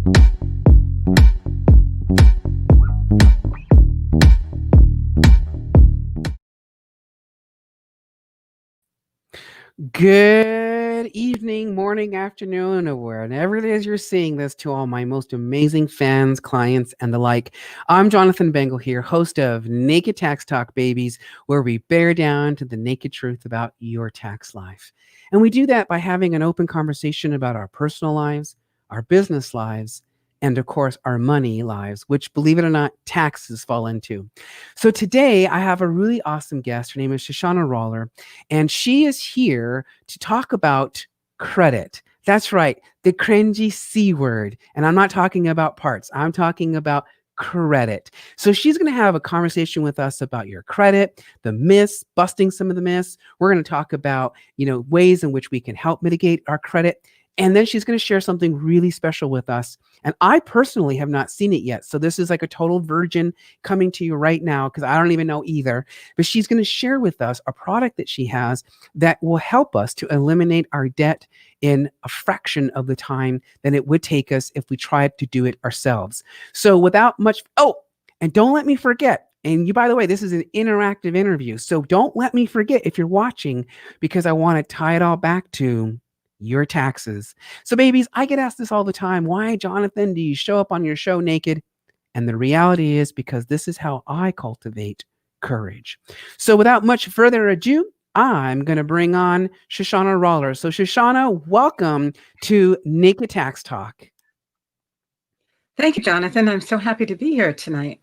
Good evening, morning, afternoon, or wherever it is you're seeing this, to all my most amazing fans, clients, and the like. I'm Jonathan Bengal here, host of Naked Tax Talk Babies, where we bear down to the naked truth about your tax life. And we do that by having an open conversation about our personal lives, our business lives, and of course, our money lives, which, believe it or not, taxes fall into. So today I have a really awesome guest. Her name is Shoshana Roller, and she is here to talk about credit. That's right, the cringy C word. And I'm not talking about parts, I'm talking about credit. So she's going to have a conversation with us about your credit, the myths, busting some of the myths. We're going to talk about, ways in which we can help mitigate our credit. And then she's going to share something really special with us. And I personally have not seen it yet. So this is like a total virgin coming to you right now because I don't even know either. But she's going to share with us a product that she has that will help us to eliminate our debt in a fraction of the time than it would take us if we tried to do it ourselves. So without much, and don't let me forget, and you, by the way, this is an interactive interview. So don't let me forget if you're watching, because I want to tie it all back to your taxes. So babies, I get asked this all the time. Why, Jonathan, do you show up on your show naked? And the reality is because this is how I cultivate courage. So without much further ado, I'm going to bring on Shoshana Roller. So Shoshana, welcome to Naked Tax Talk. Thank you, Jonathan. I'm so happy to be here tonight.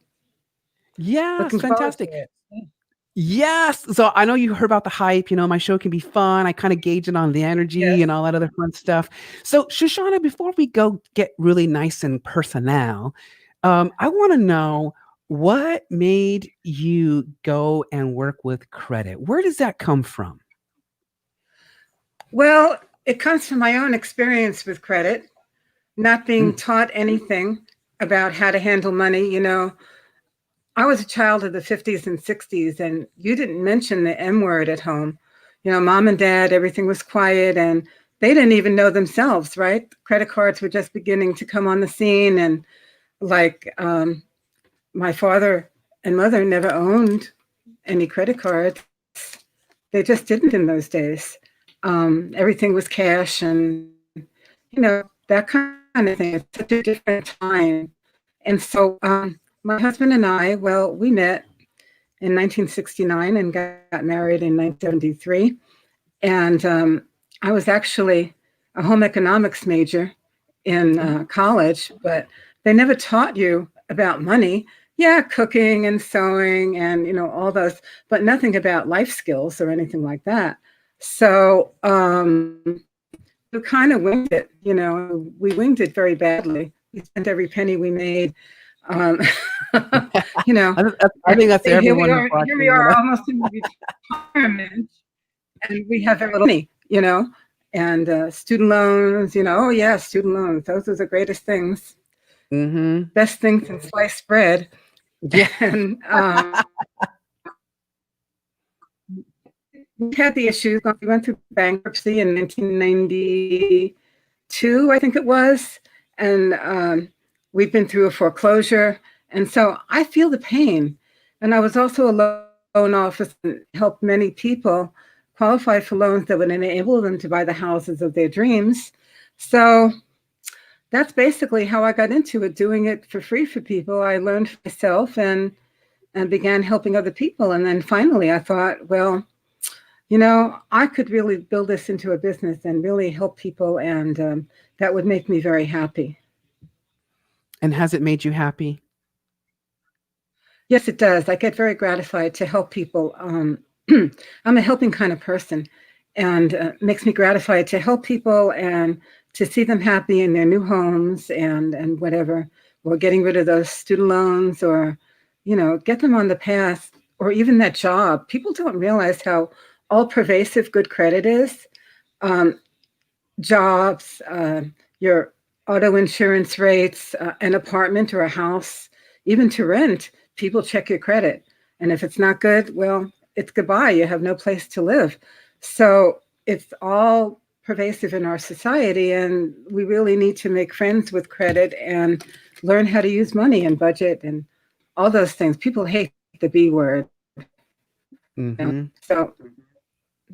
Yes, Looking fantastic. forward to it. Yes. So I know you heard about the hype. My show can be fun. I kind of gauge it on the energy and all that other fun stuff. So Shoshana, before we go get really nice and personnel, I want to know what made you go and work with credit. Where does that come from? Well, it comes from my own experience with credit, not being taught anything about how to handle money. I was a child of the 50s and 60s, and you didn't mention the M word at home. Mom and dad, everything was quiet, and they didn't even know themselves, right? Credit cards were just beginning to come on the scene. And my father and mother never owned any credit cards. They just didn't in those days. Everything was cash and, that kind of thing. It's such a different time. And so my husband and I, we met in 1969 and got married in 1973. And I was actually a home economics major in college, but they never taught you about money. Yeah, cooking and sewing and, all those, but nothing about life skills or anything like that. So we kind of winged it, we winged it very badly. We spent every penny we made. I think that's everyone. Here we are almost in retirement, and we have very little money, and student loans, oh yeah, student loans. Those are the greatest things. Best thing since sliced bread. Yeah. And we had the issues. We went through bankruptcy in 1992, I think it was. And we've been through a foreclosure. And so I feel the pain. And I was also a loan officer and helped many people qualify for loans that would enable them to buy the houses of their dreams. So that's basically how I got into it, doing it for free for people. I learned for myself and began helping other people. And then finally I thought, I could really build this into a business and really help people. And that would make me very happy. And has it made you happy? Yes, it does. I get very gratified to help people. I'm a helping kind of person, and makes me gratified to help people and to see them happy in their new homes and whatever, or getting rid of those student loans, or, get them on the path, or even that job. People don't realize how all pervasive good credit is. Jobs, your auto insurance rates, an apartment or a house, even to rent, people check your credit. And if it's not good, it's goodbye. You have no place to live. So it's all pervasive in our society, and we really need to make friends with credit and learn how to use money and budget and all those things. People hate the B word. Mm-hmm. So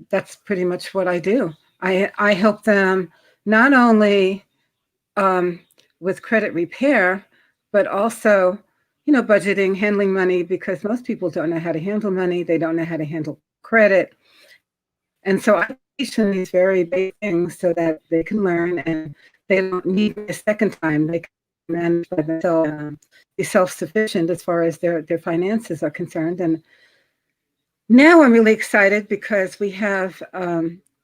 that's pretty much what I do. I help them not only with credit repair, but also, budgeting, handling money, because most people don't know how to handle money. They don't know how to handle credit. And so I teach them these very basic things so that they can learn and they don't need me a second time. They can manage by themselves, be self-sufficient as far as their finances are concerned. And now I'm really excited because we have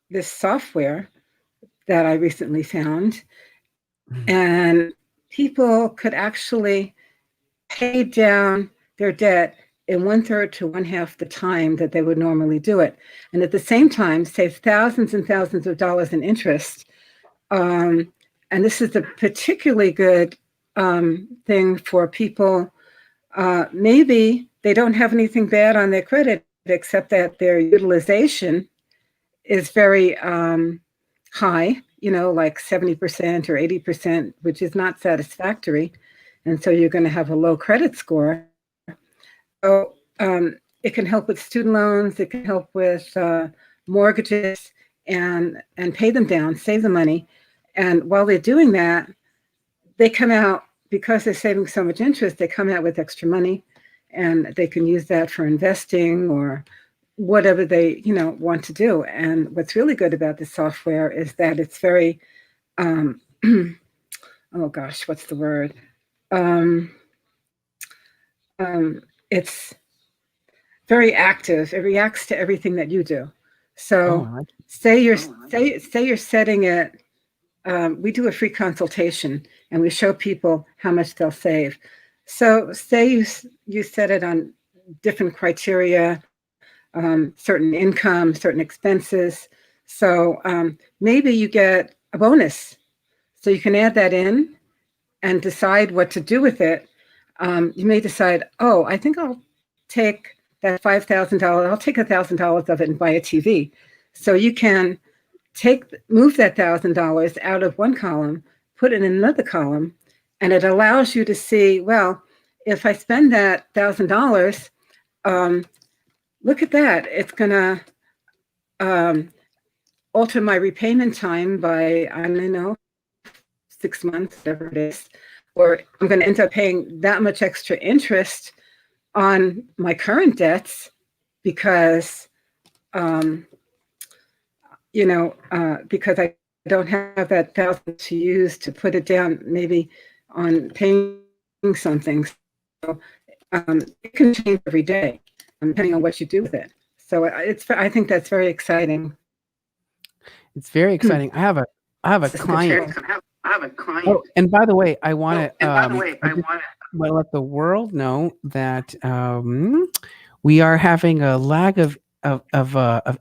this software that I recently found, and people could actually pay down their debt in 1/3 to 1/2 the time that they would normally do it. And at the same time, save thousands and thousands of dollars in interest. And this is a particularly good thing for people. Maybe they don't have anything bad on their credit, except that their utilization is very high, like 70% or 80%, which is not satisfactory. And so you're going to have a low credit score. So it can help with student loans. It can help with mortgages and pay them down, save the money. And while they're doing that, they come out, because they're saving so much interest, they come out with extra money, and they can use that for investing or whatever they want to do. And what's really good about this software is that it's very oh gosh, what's the word? It's very active. It reacts to everything that you do. So say you're setting it. We do a free consultation and we show people how much they'll save. So say you set it on different criteria, certain income, certain expenses. So maybe you get a bonus. So you can add that in and decide what to do with it. You may decide, I think I'll take that $5,000. I'll take $1,000 of it and buy a TV. So you can move that $1,000 out of one column, put it in another column, and it allows you to see, well, if I spend that $1,000, look at that. It's going to alter my repayment time by, I don't know, 6 months, whatever it is, or I'm going to end up paying that much extra interest on my current debts because, because I don't have that $1,000 to use to put it down maybe on paying something. So it can change every day depending on what you do with it. So I think that's very exciting. It's very exciting. I have a client. Oh, and by the way, I want to let the world know that we are having a lag of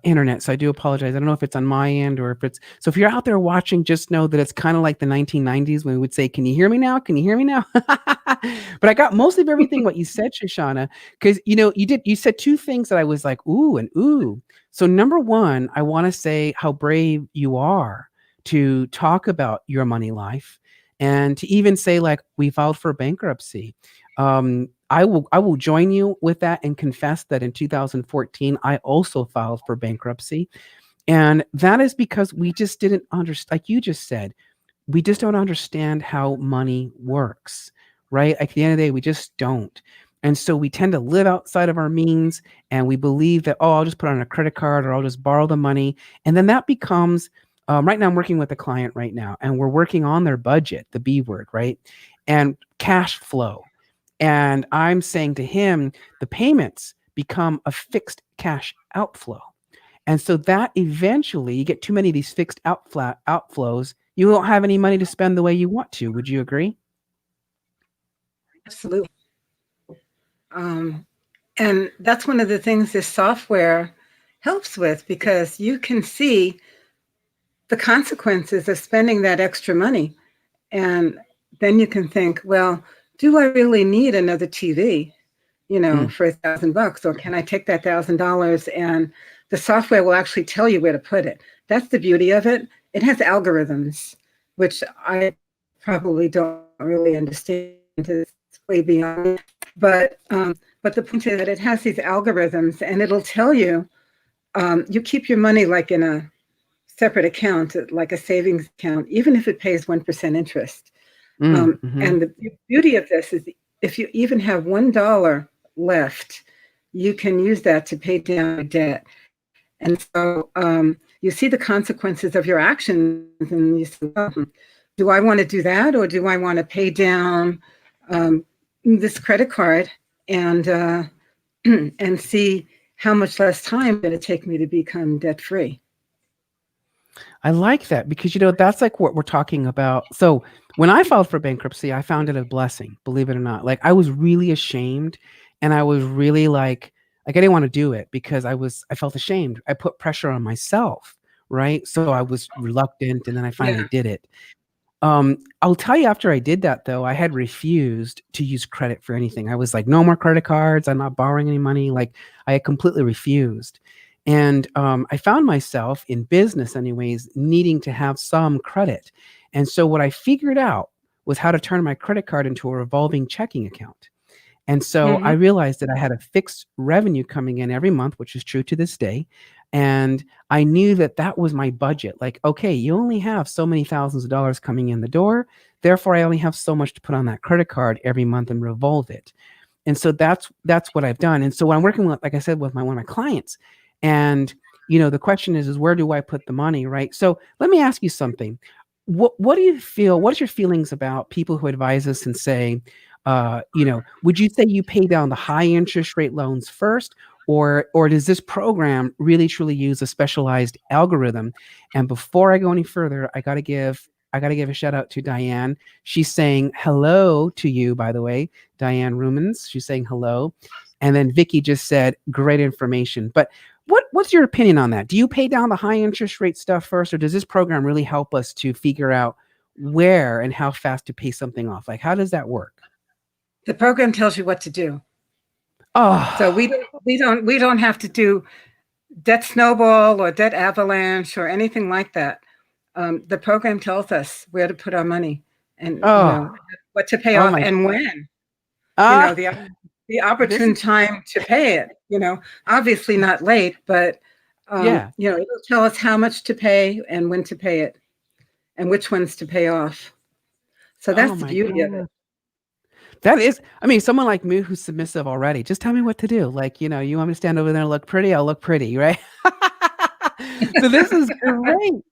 internet. So I do apologize. I don't know if it's on my end or if it's. So if you're out there watching, just know that it's kind of like the 1990s when we would say, "Can you hear me now? Can you hear me now?" But I got most of everything what you said, Shoshana, because you said two things that I was like, ooh and ooh. So number one, I want to say how brave you are to talk about your money life and to even say like we filed for bankruptcy. I will join you with that and confess that in 2014 I also filed for bankruptcy, and that is because we just didn't understand, like you just said, we just don't understand how money works, right? At the end of the day, we just don't. And so we tend to live outside of our means, and we believe that, I'll just put on a credit card or I'll just borrow the money. And then that becomes, right now I'm working with a client right now, and we're working on their budget, the B word, right? And cash flow. And I'm saying to him, the payments become a fixed cash outflow. And so that eventually you get too many of these fixed outflows, you won't have any money to spend the way you want to. Would you agree? Absolutely. And that's one of the things this software helps with, because you can see the consequences of spending that extra money. And then you can think, well, do I really need another TV, for $1,000? Or can I take that $1,000 and the software will actually tell you where to put it? That's the beauty of it. it has algorithms, which I probably don't really understand. It's way beyond. But but the point is that it has these algorithms, and it'll tell you. You keep your money like in a separate account, like a savings account, even if it pays 1% interest. Mm-hmm. And the beauty of this is if you even have $1 left, you can use that to pay down your debt. And so you see the consequences of your actions, and you say, well, do I want to do that, or do I want to pay down this credit card and and see how much less time did it take me to become debt free? I like that because that's like what we're talking about. So when I filed for bankruptcy, I found it a blessing, believe it or not. Like I was really ashamed, and I was really like I didn't want to do it because I felt ashamed. I put pressure on myself, right? So I was reluctant, and then I finally Yeah. did it. I'll tell you, after I did that, though, I had refused to use credit for anything. I was like, no more credit cards. I'm not borrowing any money. Like, I had completely refused. And I found myself in business, anyways, needing to have some credit. And so, what I figured out was how to turn my credit card into a revolving checking account. And so I Mm-hmm. realized that I had a fixed revenue coming in every month, which is true to this day. And I knew that that was my budget. Like, okay, you only have so many thousands of dollars coming in the door. Therefore, I only have so much to put on that credit card every month and revolve it. And so that's what I've done. And so when I'm working with, like I said, with one of my clients, and the question is where do I put the money, right? So let me ask you something. What do you feel? What is your feelings about people who advise us and say, would you say you pay down the high interest rate loans first, or does this program really truly use a specialized algorithm? And before I go any further, I gotta give a shout out to Diane. She's saying hello to you, by the way, Diane Rumens. She's saying hello. And then Vicky just said great information. But what's your opinion on that? Do you pay down the high interest rate stuff first, or does this program really help us to figure out where and how fast to pay something off? Like, how does that work? The program tells you what to do. So Oh, we don't have to do debt snowball or debt avalanche or anything like that. The program tells us where to put our money, and oh, what to pay oh off my, and when. You know ah, the this is, opportune time to pay it. Obviously not late, but yeah. it'll tell us how much to pay and when to pay it, and which ones to pay off. So Oh that's the my beauty of it. God. That is, I mean, someone like me who's submissive already, just tell me what to do. Like, you want me to stand over there and look pretty? I'll look pretty, right? So this is great.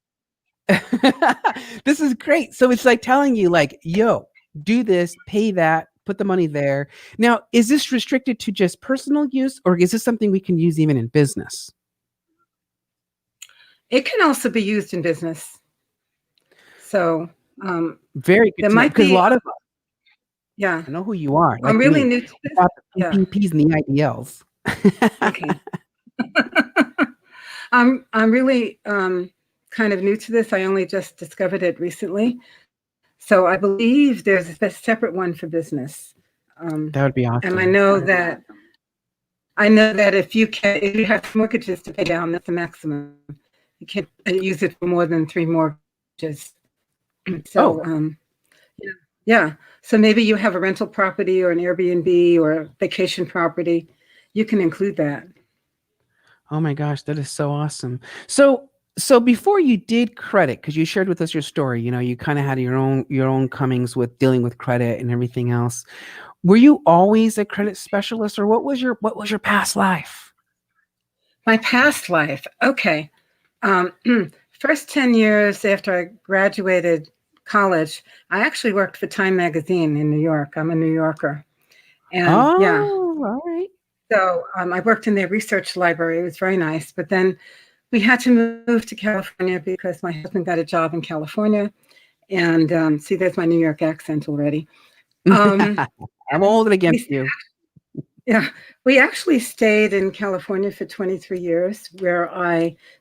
This is great. So it's like telling you, like, yo, do this, pay that, put the money there. Now, is this restricted to just personal use, or is this something we can use even in business? It can also be used in business. So Very good there to know might because a be, lot of yeah. I know who you are, I'm like really me. new to We this. got the Yeah. PPPs and the IDLs. Okay. I'm really kind of new to this. I only just discovered it recently. So I believe there's a separate one for business. That would be And I awesome. know that if you have mortgages to pay down, that's the maximum. You can't use it for more than 3 mortgages. So Oh, yeah, yeah. So maybe you have a rental property or an Airbnb or a vacation property. You can include that. oh my gosh, that is so awesome. So before you did credit, because you shared with us your story, you kind of had your own comings with dealing with credit and everything else. Were you always a credit specialist, or what was your past life? My past life. Okay. Um, First 10 years after I graduated college, I actually worked for Time Magazine in New York. I'm a New Yorker. And yeah, Oh, all right. so I worked in their research library. It was very nice. But then we had to move to California because my husband got a job in California. And see, there's my New York accent already. Um, I'm holding against we, you. yeah, we actually stayed in California for 23 years,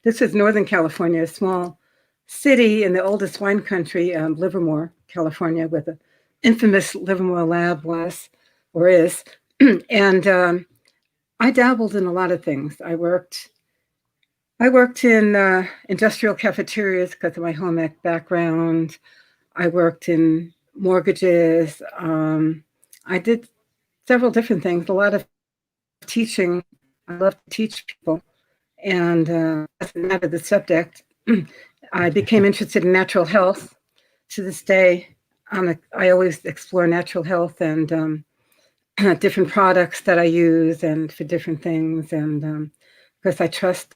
this is Northern California, a small city in the oldest wine country, Livermore, California, where the infamous Livermore Lab was or is. And I dabbled in a lot of things. I worked I worked in industrial cafeterias because of my home ec background. I worked in mortgages. I did several different things, a lot of teaching. I love to teach people. And doesn't matter the subject. I became interested in natural health. To this day, I always explore natural health and different products that I use and for different things. And because I trust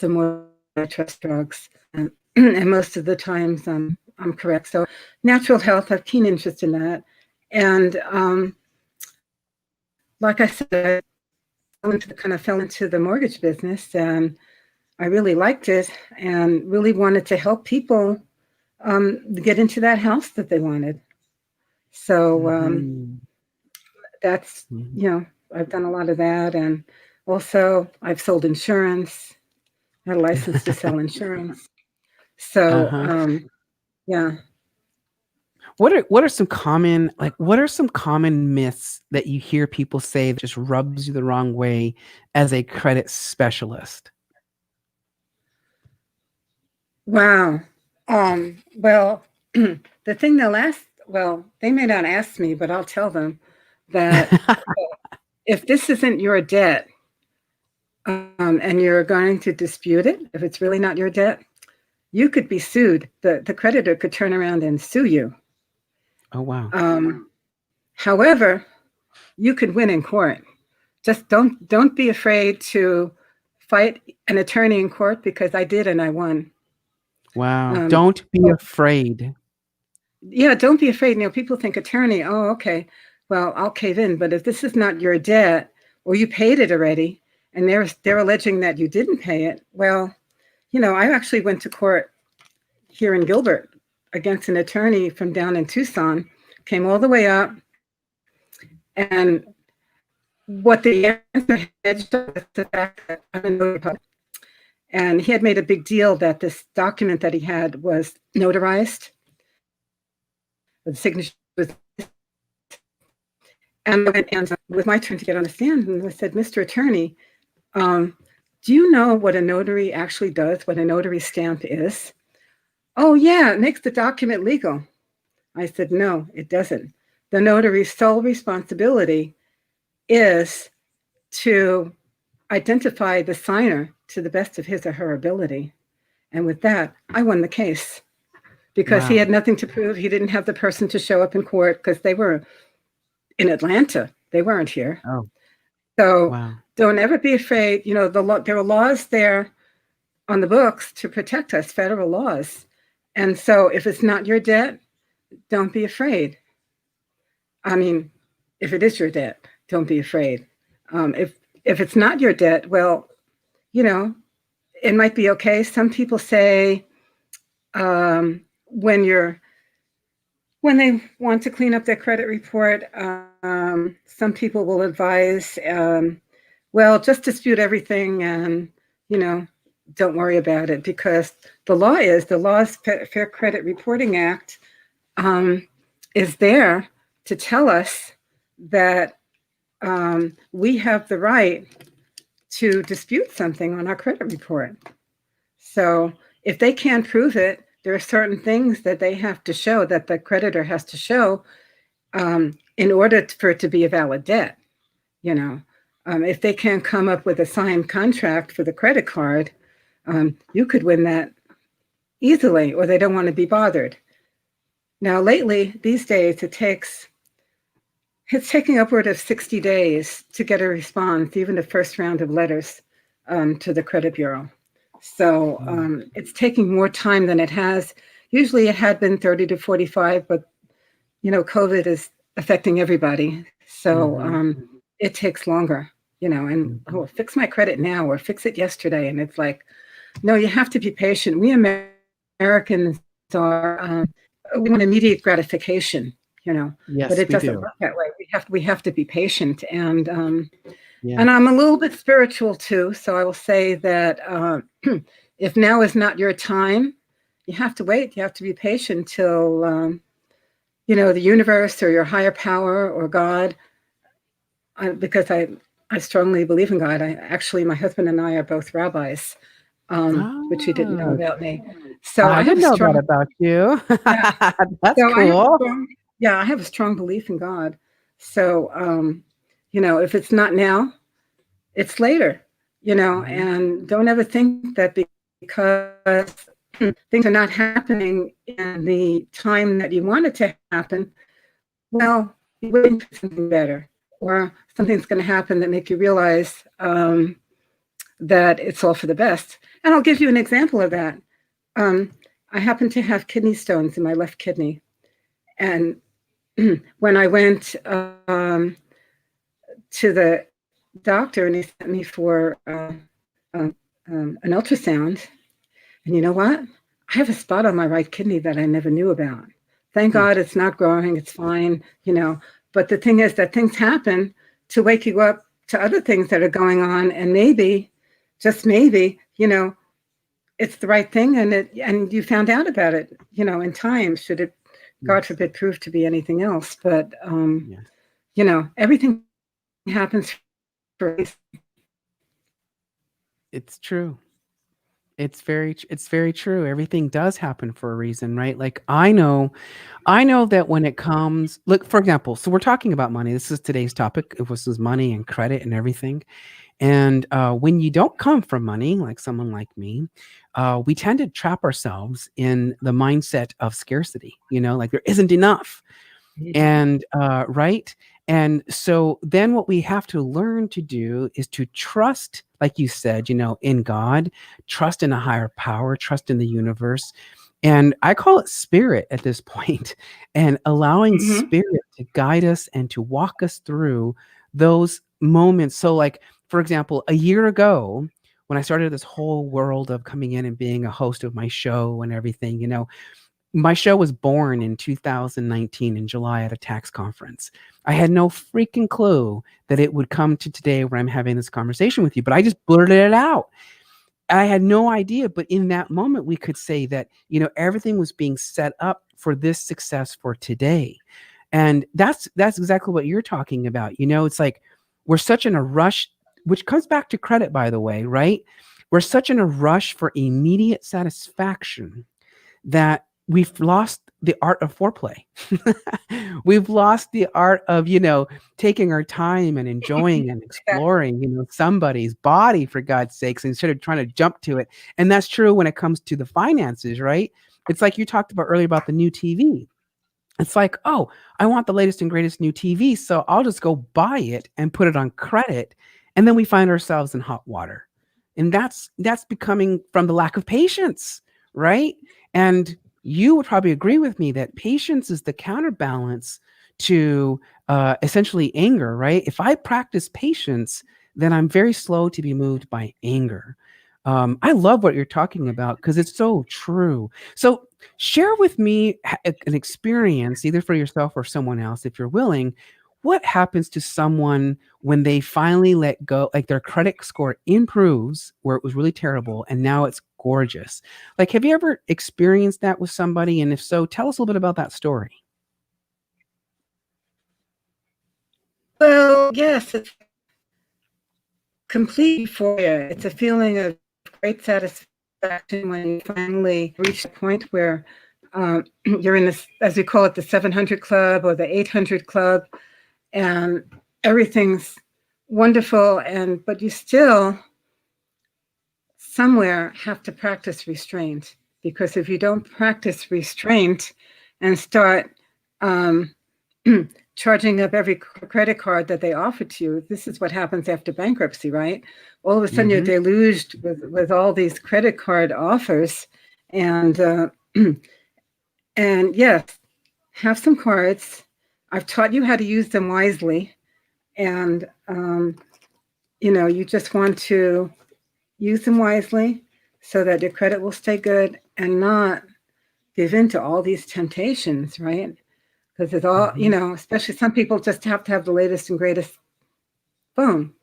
them more than I trust drugs. And most of the times I'm correct. So natural health, I have keen interest in that. And like I said, I fell into the mortgage business, and I really liked it and really wanted to help people get into that house that they wanted. So that's, you know, I've done a lot of that. And also I've sold insurance, I had a license to sell insurance. So, Uh-huh. yeah. What are some common myths that you hear people say that just rubs you the wrong way as a credit specialist? Wow. Well, the thing they'll ask, well, they may not ask me, but I'll tell them that if this isn't your debt, and you're going to dispute it, if it's really not your debt, you could be sued. The creditor could turn around and sue you. Oh, wow. However, you could win in court. Just don't be afraid to fight an attorney in court, because I did and I won. Wow. Don't be afraid. Yeah, don't be afraid. You know, people think attorney, oh, okay, well, I'll cave in. But if this is not your debt or you paid it already and they're alleging that you didn't pay it, well, you know, I actually went to court here in Gilbert against an attorney from down in Tucson, came all the way up, and what the answer hedged was the fact that I'm a notary public. And he had made a big deal that this document that he had was notarized. The signature was, and I went and with my turn to get on the stand, and I said, Mr. Attorney, do you know what a notary actually does, what a notary stamp is? Oh, yeah, it makes the document legal. I said, no, it doesn't. The notary's sole responsibility is to identify the signer to the best of his or her ability. And with that, I won the case because he had nothing to prove. He didn't have the person to show up in court because they were in Atlanta. They weren't here. Oh, So wow. don't ever be afraid. You know, there are laws there on the books to protect us, federal laws. And so if it's not your debt, don't be afraid. I mean, if it is your debt, don't be afraid. If it's not your debt, well, you know, it might be okay. Some people say when they want to clean up their credit report, some people will advise, well, just dispute everything and, you know, don't worry about it, because the law's Fair Credit Reporting Act is there to tell us that we have the right to dispute something on our credit report. So if they can't prove it, there are certain things that they have to show, that the creditor has to show in order for it to be a valid debt. You know, if they can't come up with a signed contract for the credit card, you could win that easily, or they don't want to be bothered. Now, lately, these days, it's taking upward of 60 days to get a response, even the first round of letters to the credit bureau. So it's taking more time than it has. Usually it had been 30 to 45, but, you know, COVID is affecting everybody. So it takes longer, you know, and fix my credit now or fix it yesterday. And it's like, no, you have to be patient. We Americans are, we want immediate gratification, you know, but Yes, it we doesn't do. work that way. We have to be patient. And Yeah. and I'm a little bit spiritual too. So I will say that if now is not your time, you have to wait. You have to be patient till, you know, the universe or your higher power or God, because I strongly believe in God. My husband and I are both rabbis, which you didn't know Oh, about me. So I I have didn't a know that strong, about you. yeah. That's So I have a cool. strong, yeah, I have a strong belief in God. So, if it's not now, it's later, Mhm. and don't ever think that because things are not happening in the time that you want it to happen, well, you're waiting for something better, or something's going to happen that make you realize that it's all for the best. And I'll give you an example of that. Um, I happen to have kidney stones in my left kidney, and when I went to the doctor and he sent me for an ultrasound, and you know what? I have a spot on my right kidney that I never knew about. Thank Hmm. God it's not growing, it's fine. But the thing is that things happen to wake you up to other things that are going on, and maybe, just maybe, it's the right thing, and you found out about it, in time, should it, God Yes. forbid, prove to be anything else. But Yes. everything happens for a reason. It's true. It's very true. Everything does happen for a reason, right? Like I know that when it comes, look, for example, so we're talking about money. This is today's topic. This is money and credit and everything. And when you don't come from money, like someone like me, we tend to trap ourselves in the mindset of scarcity. Like there isn't enough. And right. And so then what we have to learn to do is to trust, like you said, in God, trust in a higher power, trust in the universe. And I call it spirit at this point, and allowing Mm-hmm. spirit to guide us and to walk us through those moments. So, like, for example, a year ago, when I started this whole world of coming in and being a host of my show and everything, my show was born in 2019 in July at a tax conference. I had no freaking clue that it would come to today where I'm having this conversation with you, but I just blurted it out. I had no idea, but in that moment, we could say that, everything was being set up for this success for today. And that's exactly what you're talking about. It's like we're such in a rush, which comes back to credit, by the way, right? We're such in a rush for immediate satisfaction that we've lost the art of foreplay. We've lost the art of, taking our time and enjoying and exploring, somebody's body, for God's sakes, instead of trying to jump to it. And that's true when it comes to the finances, right? It's like you talked about earlier about the new TV. It's like, oh, I want the latest and greatest new TV, so I'll just go buy it and put it on credit, and then we find ourselves in hot water. And that's becoming from the lack of patience, right? And you would probably agree with me that patience is the counterbalance to essentially anger, right? If I practice patience, then I'm very slow to be moved by anger. I love what you're talking about because it's so true. So share with me an experience, either for yourself or someone else, if you're willing. What happens to someone when they finally let go, like their credit score improves where it was really terrible and now it's gorgeous? Like, have you ever experienced that with somebody? And if so, tell us a little bit about that story. Well, yes, it's complete euphoria. It's a feeling of great satisfaction when you finally reach a point where you're in this, as we call it, the 700 club or the 800 club, and everything's wonderful. But you still somewhere have to practice restraint, because if you don't practice restraint and start um, charging up every credit card that they offer to you, this is what happens after bankruptcy, right? All of a sudden you're Mm-hmm. deluged with all these credit card offers. And and yes, have some cards. I've taught you how to use them wisely. And you just want to use them wisely so that your credit will stay good and not give in to all these temptations, right? Because it's all, Mm-hmm. especially some people just have to have the latest and greatest phone,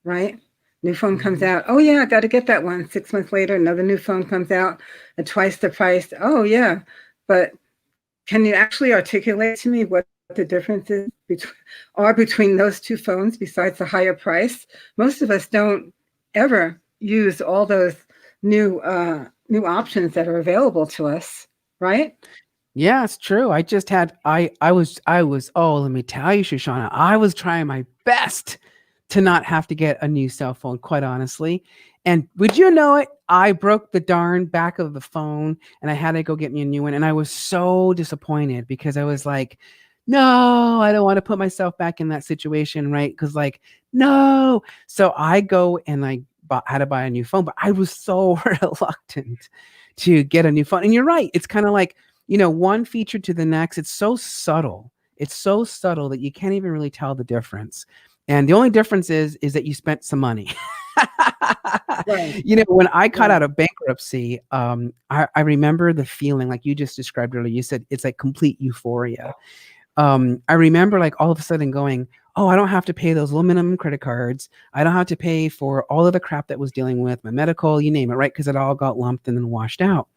right? New phone comes Mm-hmm. out. Oh, yeah, I got to get that one. 6 months later, another new phone comes out at twice the price. Oh, yeah. But can you actually articulate to me what the differences between those two phones besides the higher price? Most of us don't ever use all those new options that are available to us, right? Yeah, it's true. I was oh, let me tell you, Shoshana, I was trying my best to not have to get a new cell phone, quite honestly. And would you know it? I broke the darn back of the phone and I had to go get me a new one. And I was so disappointed because I was like, no, I don't want to put myself back in that situation, right? Because, like, no. So I go and I had to buy a new phone, but I was so reluctant to get a new phone. And you're right. It's kind of like, one feature to the next. It's so subtle. It's so subtle that you can't even really tell the difference. And the only difference is that you spent some money. Right. When I got Right. out of bankruptcy, I remember the feeling like you just described earlier. You said it's like complete euphoria. I remember like all of a sudden going, oh, I don't have to pay those low minimum credit cards. I don't have to pay for all of the crap that was dealing with my medical, you name it, right? Because it all got lumped and then washed out.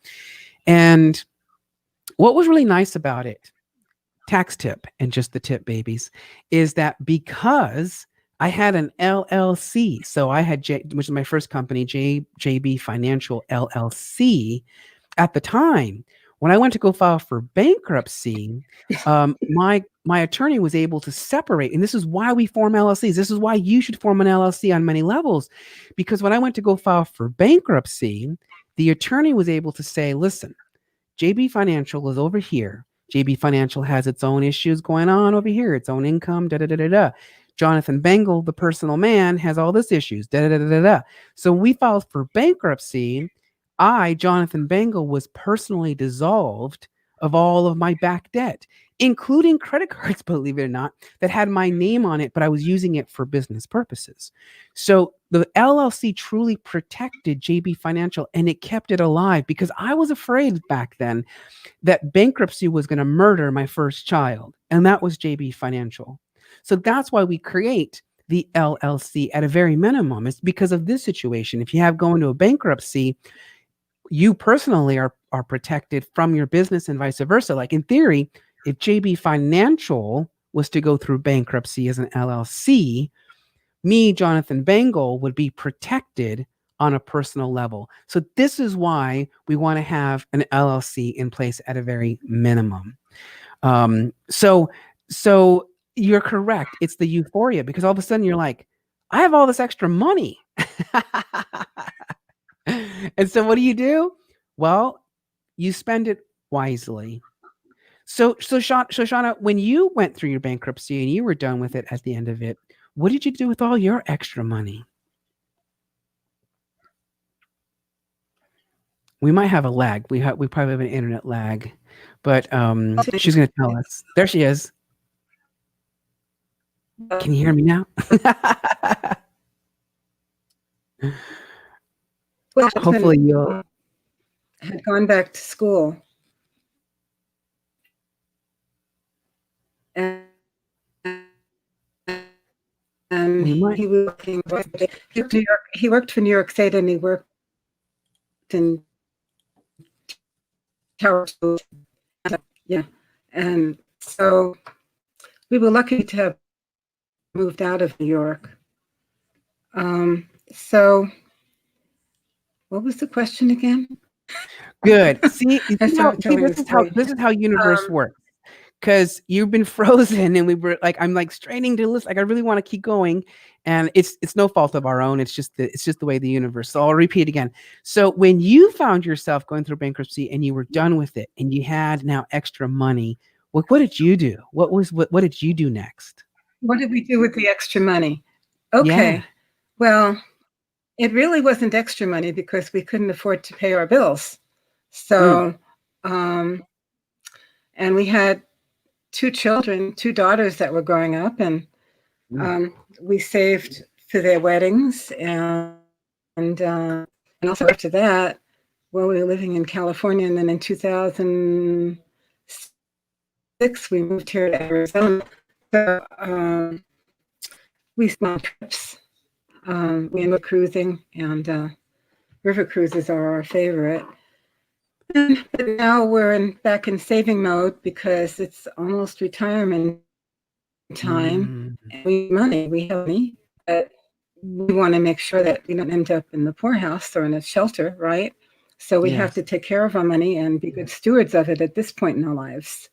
And what was really nice about it, tax tip and just the tip, babies, is that because I had an LLC, so I had which is my first company, JB Financial LLC. At the time, when I went to go file for bankruptcy, my attorney was able to separate, and this is why we form LLCs. This is why you should form an LLC on many levels, because when I went to go file for bankruptcy, the attorney was able to say, "Listen, JB Financial is over here. JB Financial has its own issues going on over here, its own income, da da da da da. Jonathan Bengal, the personal man, has all this issues, da da da da da." So we filed for bankruptcy. I, Jonathan Bengal, was personally dissolved of all of my back debt, including credit cards, believe it or not, that had my name on it, but I was using it for business purposes. So the LLC truly protected JB Financial and it kept it alive because I was afraid back then that bankruptcy was going to murder my first child, and that was JB Financial. So that's why we create the LLC at a very minimum. It's because of this situation. If you have going to a bankruptcy, you personally are protected from your business and vice versa. Like in theory, if JB Financial was to go through bankruptcy as an LLC, me, Jonathan Bengal, would be protected on a personal level. So this is why we want to have an LLC in place at a very minimum. So you're correct. It's the euphoria because all of a sudden you're like, I have all this extra money. And so what do? Well, you spend it wisely. So Shoshana, when you went through your bankruptcy and you were done with it at the end of it, what did you do with all your extra money? We might have a lag. We probably have an internet lag, but she's going to tell us. There she is. Can you hear me now? Well, Hopefully you'll. had gone back to school, and We might. he was working. He worked for New York State, and he worked in Tower. Yeah, and so we were lucky to have moved out of New York. So what was the question again? Good. See, I started telling this the is how story. this is how universe works. Because you've been frozen, and we were like, I'm like straining to listen. Like I really want to keep going, and it's no fault of our own. It's just the way the universe. So I'll repeat again. So when you found yourself going through bankruptcy and you were done with it, and you had now extra money, what did you do? What did you do next? What did we do with the extra money? Okay, Yeah. well, it really wasn't extra money because we couldn't afford to pay our bills. So, and we had two children, two daughters that were growing up, and we saved for their weddings, and also after that, well, we were living in California, and then in 2006 we moved here to Arizona. So we spent trips. We ended up cruising, and river cruises are our favorite. But now we're back in saving mode because it's almost retirement time Mm, and we have money, but we want to make sure that we don't end up in the poorhouse or in a shelter, right? So we have to yes. take care of our money and be good stewards of it at this point in our lives.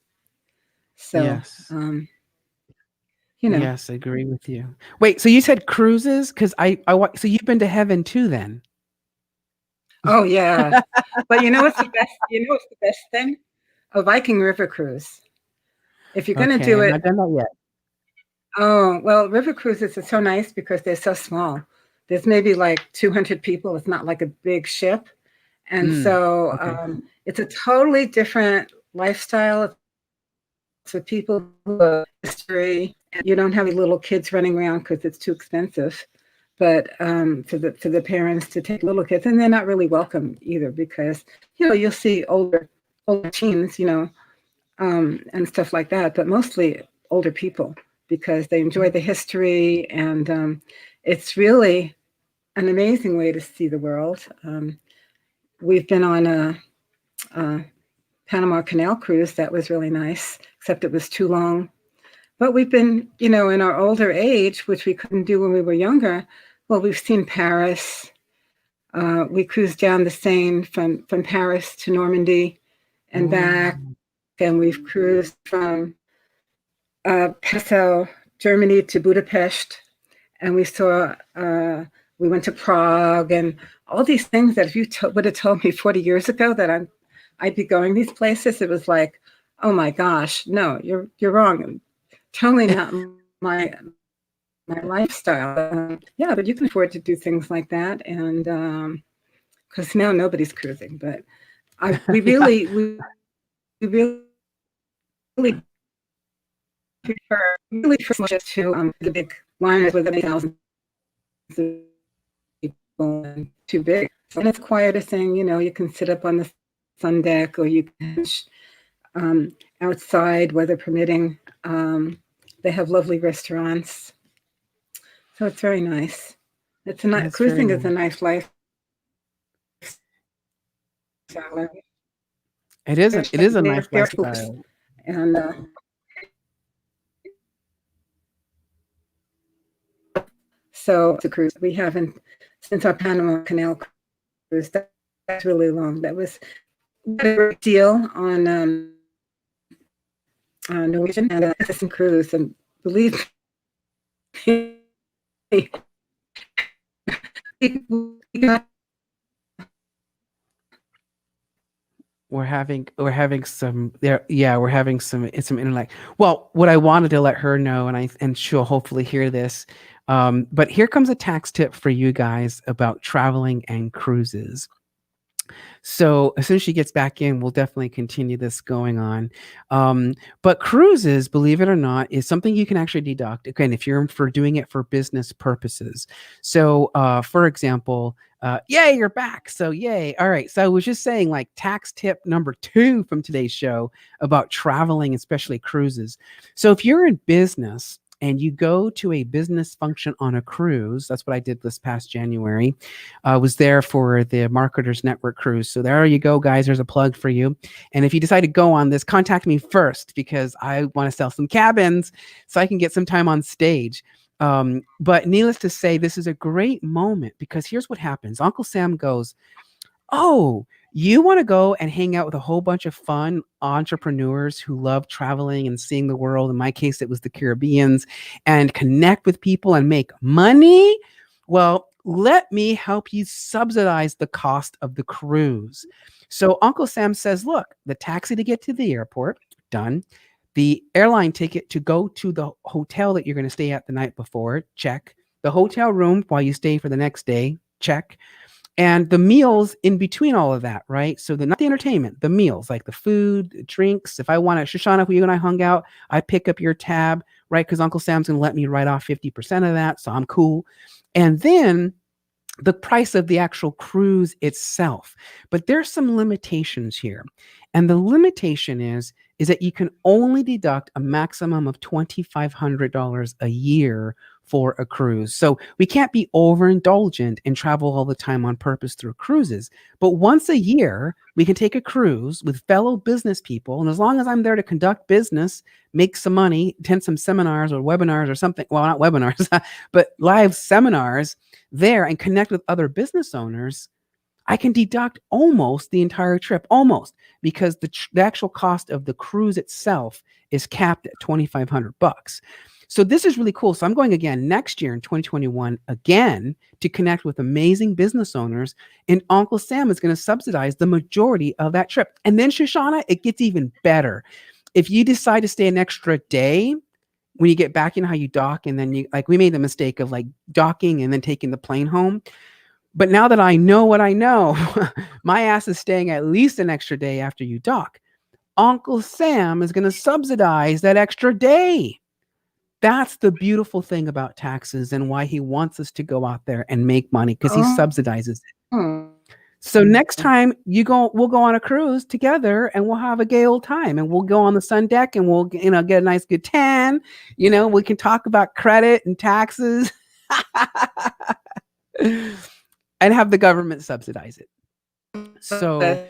So, Yes. you know, Yes, I agree with you. Wait, so you said cruises? Because so you've been to heaven too then? oh yeah. But you know what's the best? You know what's the best thing? A Viking River cruise. If you're gonna Okay, do I've it, not done that yet. oh well, river cruises are so nice because they're so small. There's maybe like 200 people. It's not like a big ship, and Mm, so okay. it's a totally different lifestyle. It's for people who love history, and you don't have any little kids running around because it's too expensive. But for the parents to take little kids, and they're not really welcome either because you'll see older teens, and stuff like that, but mostly older people because they enjoy the history, and it's really an amazing way to see the world. We've been on a Panama Canal cruise that was really nice, except it was too long. But we've been, in our older age, which we couldn't do when we were younger. Well, we've seen Paris. We cruised down the Seine from Paris to Normandy and back, Oh, and we've cruised from Passau, Germany to Budapest, and we went to Prague and all these things that if you would have told me 40 years ago that I'd be going these places, it was like, oh my gosh, no, you're wrong. Totally not my lifestyle. Yeah, but you can afford to do things like that, and because now nobody's cruising, but I yeah. we really prefer to the big liners with 8,000 people and too big. And it's a quieter thing, you can sit up on the sun deck or you can outside, weather permitting. They have lovely restaurants, so it's very nice. It's a That's very cruising is a nice. nice lifestyle. It is a nice They're close, lifestyle. and so it's a cruise. We haven't since our Panama Canal cruise. That's really long. That was a great deal on Norwegian and a cruise, and believe me, we got We're having some there, yeah, we're having some internet. Well, what I wanted to let her know, and she'll hopefully hear this. But here comes a tax tip for you guys about traveling and cruises. So as soon as she gets back in, we'll definitely continue this going on. But cruises, believe it or not, is something you can actually deduct. Again, if you're for doing it for business purposes. So, for example, yay, you're back. So, yay. All right. So, I was just saying, like, tax tip number 2 from today's show about traveling, especially cruises. So, if you're in business and you go to a business function on a cruise, that's what I did this past January. I was there for the Marketers Network cruise. So there you go, guys. There's a plug for you. And if you decide to go on this, contact me first because I want to sell some cabins so I can get some time on stage. But needless to say, this is a great moment because here's what happens. Uncle Sam goes, oh, you want to go and hang out with a whole bunch of fun entrepreneurs who love traveling and seeing the world. In my case, it was the Caribbeans, and connect with people and make money. Well, let me help you subsidize the cost of the cruise. So Uncle Sam says, look, the taxi to get to the airport, done. The airline ticket to go to the hotel that you're going to stay at the night before, check. The hotel room while you stay for the next day, check. And the meals in between all of that, right? So not the entertainment, the meals, like the food, drinks. If I want to, Shoshana, if you and I hung out, I pick up your tab, right? Because Uncle Sam's going to let me write off 50% of that. So I'm cool. And then the price of the actual cruise itself. But there's some limitations here. And the limitation is is that you can only deduct a maximum of $2,500 a year for a cruise. So we can't be overindulgent and travel all the time on purpose through cruises. But once a year, we can take a cruise with fellow business people. And as long as I'm there to conduct business, make some money, attend some seminars or webinars or something, well, not webinars, but live seminars there and connect with other business owners, I can deduct almost the entire trip, almost, because the actual cost of the cruise itself is capped at 2,500 bucks. So this is really cool. So I'm going again next year in 2021 again to connect with amazing business owners, and Uncle Sam is going to subsidize the majority of that trip. And then Shoshana, it gets even better. If you decide to stay an extra day, when you get back, you know how you dock, and then you, like, we made the mistake of like docking and then taking the plane home. But now that I know what I know, my ass is staying at least an extra day after you dock. Uncle Sam is going to subsidize that extra day. That's the beautiful thing about taxes and why he wants us to go out there and make money, because he subsidizes it. So next time we'll go on a cruise together and we'll have a gay old time, and we'll go on the sun deck and we'll, get a nice good tan. We can talk about credit and taxes. And have the government subsidize it. So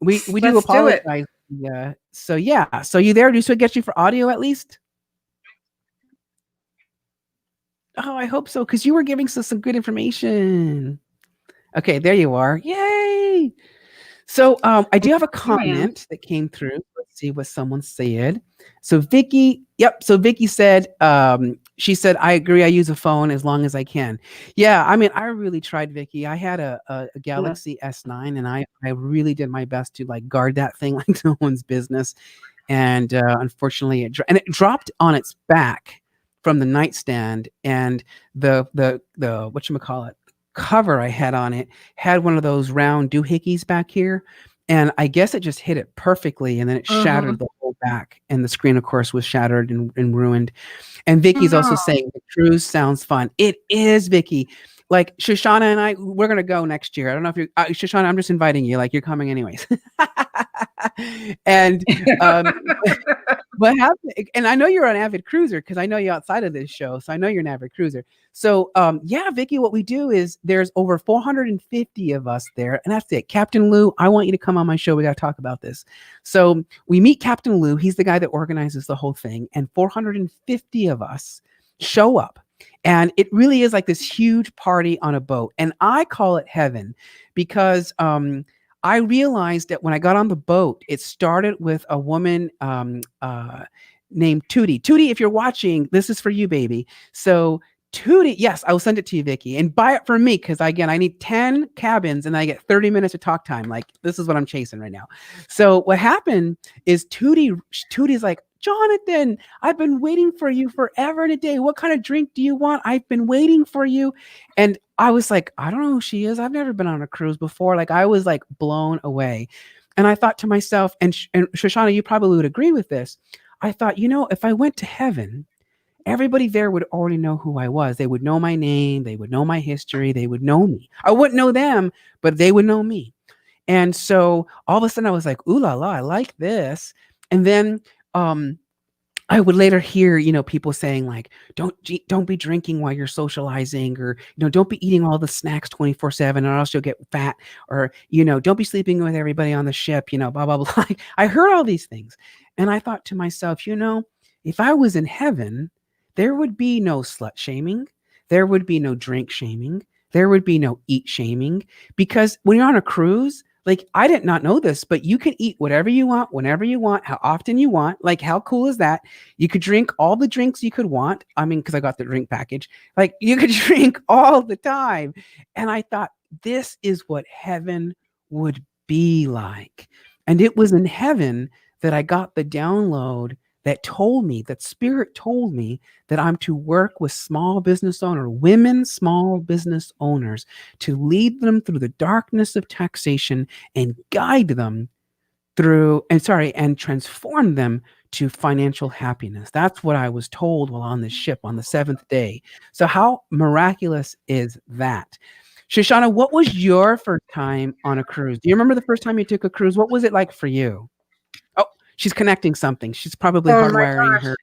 we do Let's apologize. Yeah. So yeah. So you there? Do we get you for audio at least? Oh, I hope so, because you were giving us some good information. Okay, there you are. Yay! So I do have a comment that came through. Let's see what someone said. So Vicky, So Vicky said, she said, I agree. I use a phone as long as I can. Yeah, I mean, I really tried, Vicky. I had a Galaxy S9, and I really did my best to like guard that thing like no one's business. And unfortunately, it dropped on its back from the nightstand, and the whatchamacallit cover I had on it had one of those round doohickeys back here, and I guess it just hit it perfectly, and then it shattered the whole back, and the screen, of course, was shattered and ruined. And Vicky's also saying the cruise sounds fun. It is, Vicky. Like Shoshana and we're gonna go next year. I don't know if you're Shoshana. I'm just inviting you. Like, you're coming anyways. And what happened? And I know you're an avid cruiser because I know you outside of this show, so I know you're an avid cruiser. So yeah, Vicky, what we do is there's over 450 of us there, and that's it. Captain Lou, I want you to come on my show. We got to talk about this. So we meet Captain Lou. He's the guy that organizes the whole thing, and 450 of us show up. And it really is like this huge party on a boat. And I call it heaven because I realized that when I got on the boat, it started with a woman named Tootie. Tootie, if you're watching, this is for you, baby. So Tootie, yes, I will send it to you, Vicky, and buy it for me because, again, I need 10 cabins and I get 30 minutes of talk time. Like, this is what I'm chasing right now. So what happened is Tootie's like, Jonathan, I've been waiting for you forever and a day. What kind of drink do you want? I've been waiting for you. And I was like, I don't know who she is. I've never been on a cruise before. Like, I was like blown away. And I thought to myself, and Shoshana, you probably would agree with this. I thought, if I went to heaven, everybody there would already know who I was. They would know my name. They would know my history. They would know me. I wouldn't know them, but they would know me. And so all of a sudden I was like, ooh la la, I like this. And then I would later hear, people saying like, don't be drinking while you're socializing, or, don't be eating all the snacks 24/7 or else you'll get fat, or, don't be sleeping with everybody on the ship, blah, blah, blah. I heard all these things. And I thought to myself, if I was in heaven, there would be no slut shaming. There would be no drink shaming. There would be no eat shaming, because when you're on a cruise, like, I did not know this, but you can eat whatever you want, whenever you want, how often you want. Like, how cool is that? You could drink all the drinks you could want. I mean, because I got the drink package. Like, you could drink all the time. And I thought, this is what heaven would be like. And it was in heaven that I got the download that Spirit told me that I'm to work with women small business owners, to lead them through the darkness of taxation and guide them and transform them to financial happiness. That's what I was told while on this ship on the 7th day. So how miraculous is that? Shoshana, what was your first time on a cruise? Do you remember the first time you took a cruise? What was it like for you? Oh, she's connecting something. She's probably Oh my hardwiring gosh, her.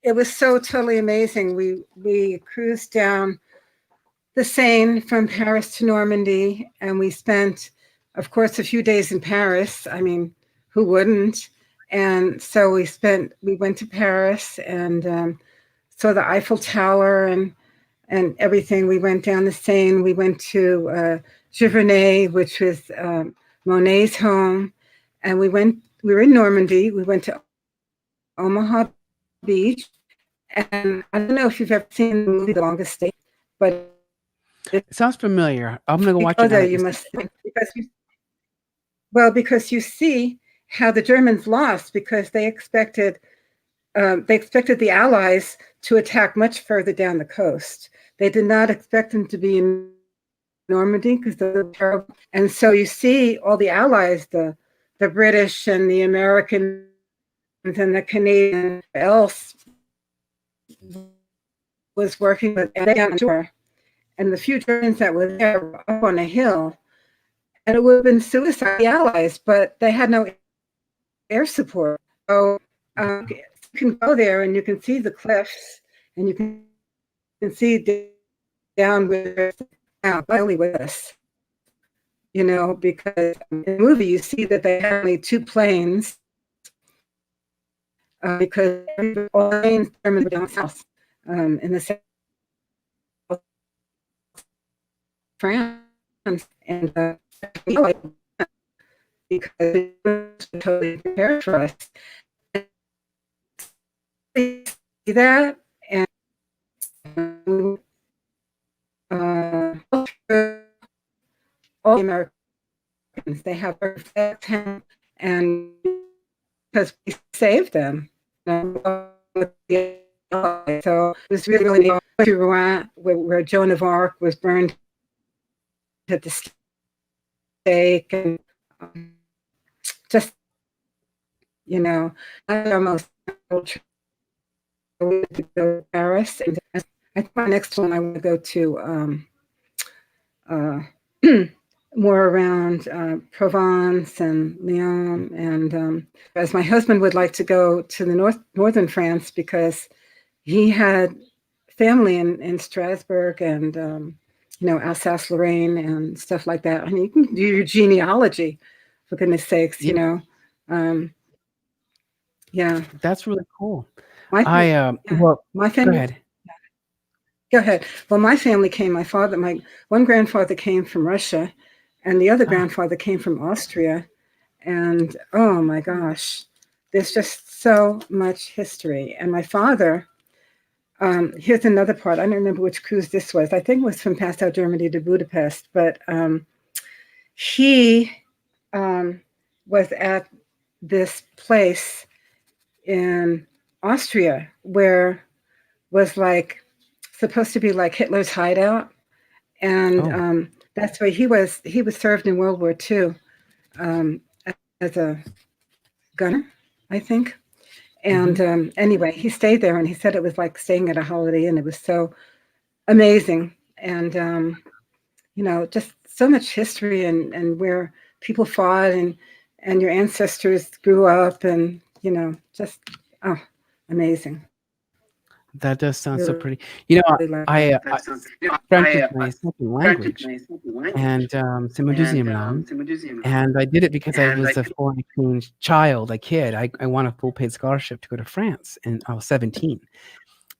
it was so totally amazing. We cruised down the Seine from Paris to Normandy, and we spent, of course, a few days in Paris. I mean, who wouldn't? And so we went to Paris and saw the Eiffel Tower and everything. We went down the Seine. We went to Giverny, which was Monet's home, and We were in Normandy. We went to Omaha Beach, and I don't know if you've ever seen the movie The Longest Day, but It sounds familiar. I'm gonna go if you watch it go now there, that you you said must think because you see how the Germans lost because they expected the Allies to attack much further down the coast. They did not expect them to be in Normandy because they were terrible. And so you see all the Allies, the British and the Americans and the Canadians, else was working with and down shore. And the few Germans that were there were up on a hill. And it would have been suicide, the Allies, but they had no air support. So you can go there and you can see the cliffs and you can see down where now finally with us, because in the movie you see that they had only two planes because all the planes were down south in the south of France and because it was totally prepared for us. See that and all the Americans, they have perfect and because we saved them. So it was really to Rouen, where Joan of Arc was burned at the stake, and just I almost to go to Paris, and I think my next one I want to go to uh, more around Provence and Lyon, and as my husband would like to go to the northern France because he had family in Strasbourg and Alsace-Lorraine and stuff like that. I mean, you can do your genealogy, for goodness sakes, yeah, Um, yeah, that's really cool. my yeah, Well, my go family. ahead. Go ahead. Well, my family came. My one grandfather came from Russia, and the other Ah, grandfather came from Austria. And oh my gosh, there's just so much history. And my father, here's another part. I don't remember which cruise this was. I think it was from Passau, Germany to Budapest. But he was at this place in Austria where was like supposed to be like Hitler's hideout, and oh, that's why he was served in World War II um, as a gunner, I think. And hmm anyway, he stayed there, and he said it was like staying at a Holiday Inn. It was so amazing, and just so much history and where people fought and your ancestors grew up, and just oh, amazing. that does sound so Really pretty. like You know, that. French is my second language, and c'est mon deuxième langue. And I did it because I was a foreign exchange child, a kid. I won a full paid scholarship to go to France, and I was 17.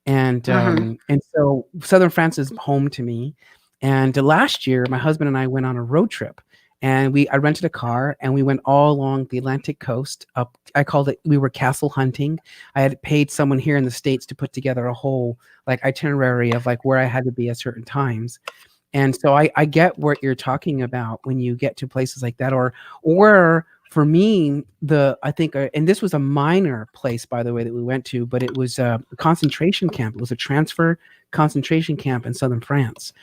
Uh-huh. And so Southern France is home to me. And last year, my husband and I went on a road trip, and I rented a car and we went all along the Atlantic coast up. I called it, we were castle hunting. I had paid someone here in the States to put together a whole like itinerary of like where I had to be at certain times. And so I get what you're talking about when you get to places like that, or for me, I think, and this was a minor place, by the way, that we went to, but it was a concentration camp. It was a transfer concentration camp in southern France.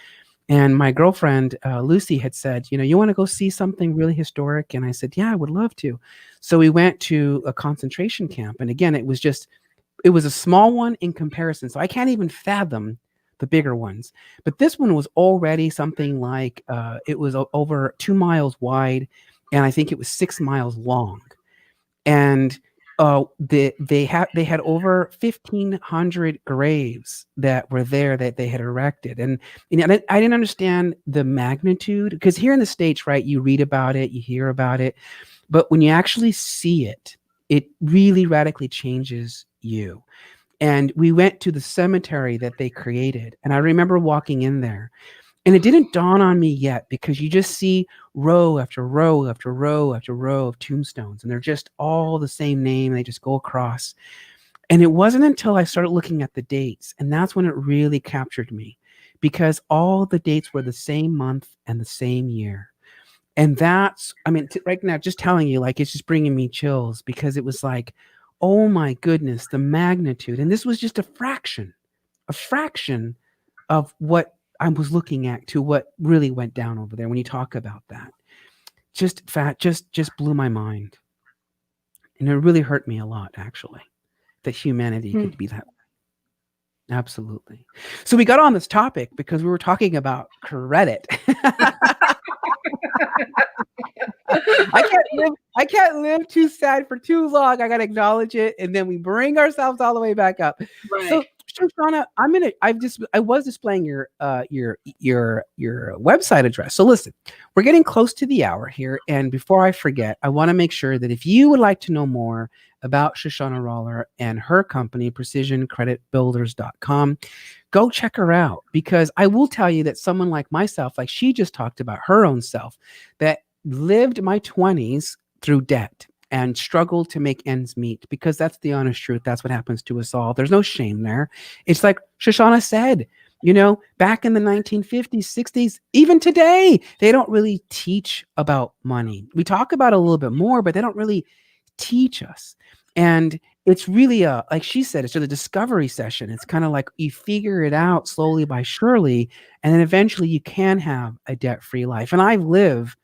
And my girlfriend, Lucy, had said, you want to go see something really historic? And I said, yeah, I would love to. So we went to a concentration camp. And again, it was a small one in comparison. So I can't even fathom the bigger ones. But this one was already something like it was over 2 miles wide, and I think it was 6 miles long. And they had over 1,500 graves that were there that they had erected. And I didn't understand the magnitude, because here in the States, right, you read about it, you hear about it, but when you actually see it, it really radically changes you. And we went to the cemetery that they created, and I remember walking in there, and it didn't dawn on me yet, because you just see row after row after row after row of tombstones, and they're just all the same name. They just go across. And it wasn't until I started looking at the dates, and that's when it really captured me, because all the dates were the same month and the same year. And that's, I mean, right now, just telling you, like, it's just bringing me chills, because it was like, oh my goodness, the magnitude. And this was just a fraction of what I was looking at to what really went down over there when you talk about that. Just blew my mind. And it really hurt me a lot, actually, that humanity Hmm. could be that way. Absolutely. So we got on this topic because we were talking about credit. I can't live too sad for too long. I gotta acknowledge it, and then we bring ourselves all the way back up. Right. So, Shoshana, I was displaying your website address. So listen, we're getting close to the hour here, and before I forget, I want to make sure that if you would like to know more about Shoshana Roller and her company, precisioncreditbuilders.com, go check her out, because I will tell you that someone like myself, like she just talked about her own self, that lived my 20s through debt and struggled to make ends meet, because that's the honest truth. That's what happens to us all. There's no shame there. It's like Shoshana said, back in the 1950s, 60s, even today, they don't really teach about money. We talk about it a little bit more, but they don't really teach us. And it's really like she said, it's a discovery session. It's kind of like you figure it out slowly by surely, and then eventually you can have a debt-free life. And I've lived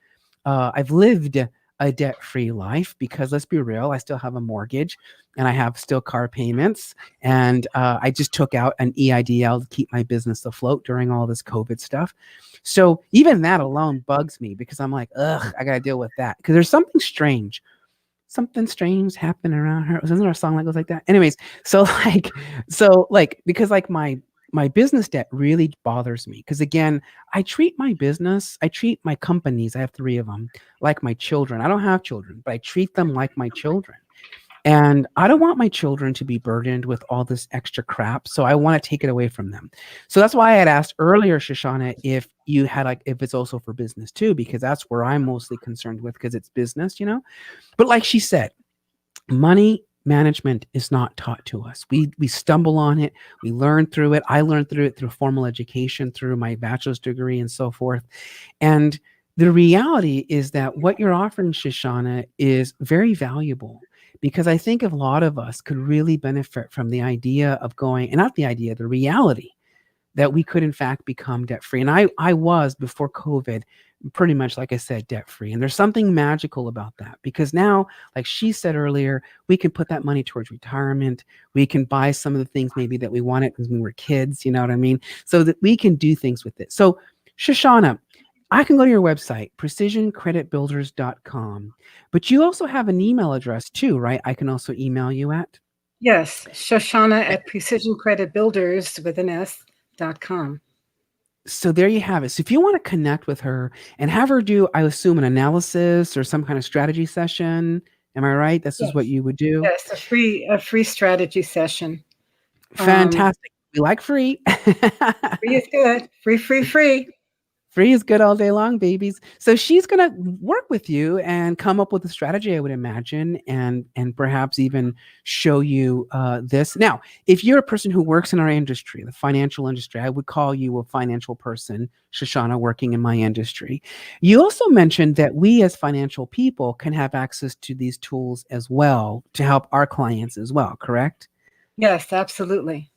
a debt-free life, because let's be real, I still have a mortgage, and I have still car payments, and I just took out an EIDL to keep my business afloat during all this COVID stuff. So even that alone bugs me, because I'm like, ugh, I gotta deal with that, because there's something strange happened around her. Isn't there a song that goes like that? Anyways, because like my business debt really bothers me, because again, I treat my companies, I have 3 of them, like my children. I don't have children, but I treat them like my children. And I don't want my children to be burdened with all this extra crap. So I want to take it away from them. So that's why I had asked earlier, Shoshana, if you had if it's also for business too, because that's where I'm mostly concerned with, because it's business. But like she said, money management is not taught to us. We stumble on it. We learn through it. I learned through it through formal education, through my bachelor's degree and so forth. And the reality is that what you're offering, Shoshana, is very valuable, because I think a lot of us could really benefit from the idea of going, and not the idea, the reality that we could in fact become debt free. And I was, before COVID, pretty much, like I said, debt free. And there's something magical about that, because now, like she said earlier, we can put that money towards retirement. We can buy some of the things maybe that we wanted when we were kids, you know what I mean? So that we can do things with it. So Shoshana, I can go to your website, precisioncreditbuilders.com, but you also have an email address too, right? I can also email you at. Yes, Shoshana at precisioncreditbuilders with an S.com. So there you have it. So if you want to connect with her and have her do, I assume, an analysis or some kind of strategy session, am I right? This is what Yes, you would do? yes, a free strategy session. Fantastic. We like free. Free is good. Free, free, free. Free is good all day long, babies. So she's gonna work with you and come up with a strategy, I would imagine, and perhaps even show you this. Now, if you're a person who works in our industry, the financial industry, I would call you a financial person, Shoshana, working in my industry. You also mentioned that we as financial people can have access to these tools as well to help our clients as well, correct? Yes, absolutely.